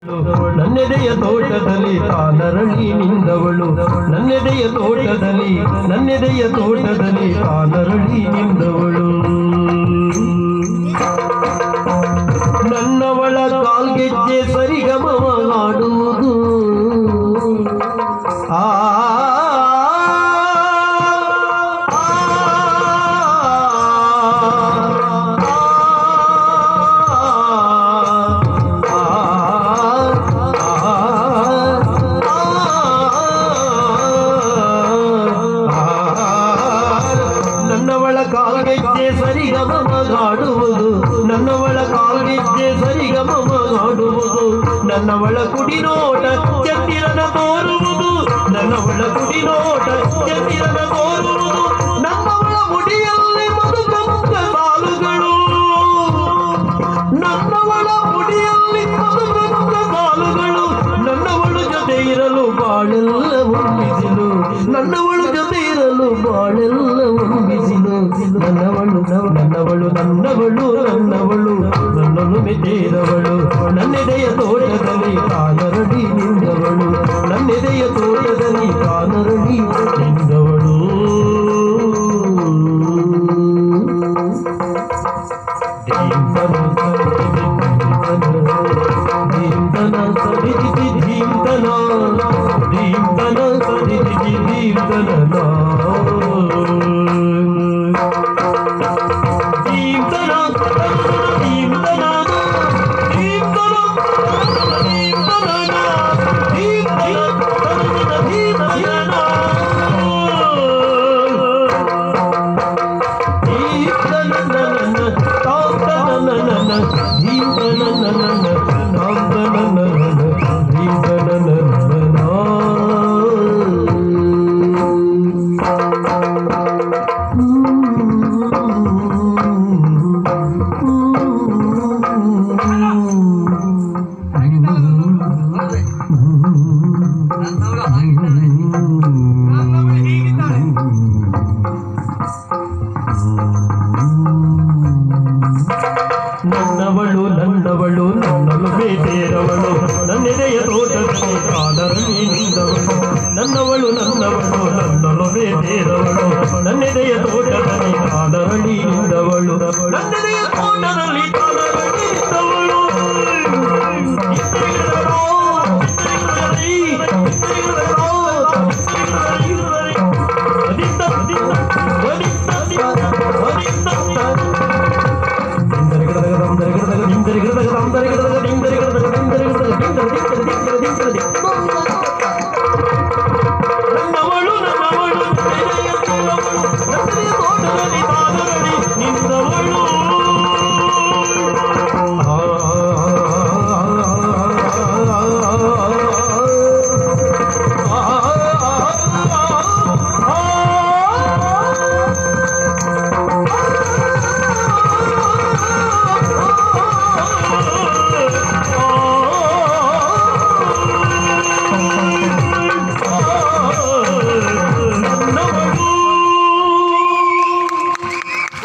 ನನ್ನೆದೆಯ ತೋಟದಲ್ಲಿ ತಾನರಳಿ ನಿಂದವಳು ನನ್ನೆದೆಯ ತೋಟದಲ್ಲಿ ತಾನರಳಿ ನಿಂದವಳು ನನ್ನವಳ ಕಾಲ್ಗೆಜ್ಜೆ ಸರಿಗಮವ ಹಾಡುವುದು ನನ್ನವಳ ಕುಡಿನೋಟ ಚಂದಿರನ ತೋರುವುದು ನನ್ನವಳ ಕುಡಿನೋಟ ಚಂದಿರನ ತೋರುವುದು ನನ್ನವಳ ಮುಡಿಯಲ್ಲಿ ಮಧುಗಂಧ ಸಾಲುಗಳು ನನ್ನವಳ ಮುಡಿಯಲ್ಲಿ ಮಧುಗಂಧ ಸಾಲುಗಳು ನನ್ನವಳು ಜೊತೆ ಇರಲು ಬಾಳೆಲ್ಲ ಬಿಸಿಲು ನನ್ನವಳು ಜೊತೆ ಇರಲು ಬಾಳೆಲ್ಲ ಬಿಸಿಲು ನನ್ನವಳು ನನ್ನನ್ನು ಮೆಚ್ಚೇದವಳು ನನ್ನೆದೆಯ ತೋಟದಲ್ಲಿ ಕಾನರಡಿ ನಿಂದವಳು ನನ್ನೆದೆಯ ತೋಟದಲ್ಲಿ ಕಾನರಡಿ ನಿಂದವಳು ನನ್ನನ್ನು ಬೇಟೇರವಳು ನನ್ನೆದೆಯ ತೋಟದಲ್ಲಿ ಕಾನರಳಿ ನಿಂದವಳು ನನ್ನನ್ನು ಬೇಟೇರವಳು ನನ್ನೆದೆಯ ತೋಟದಲ್ಲಿ ಕಾನರಳಿ ನಿಂದವಳು ನನ್ನೆದೆಯ ತೋಟದಲ್ಲಿ ಕಾನರಳಿ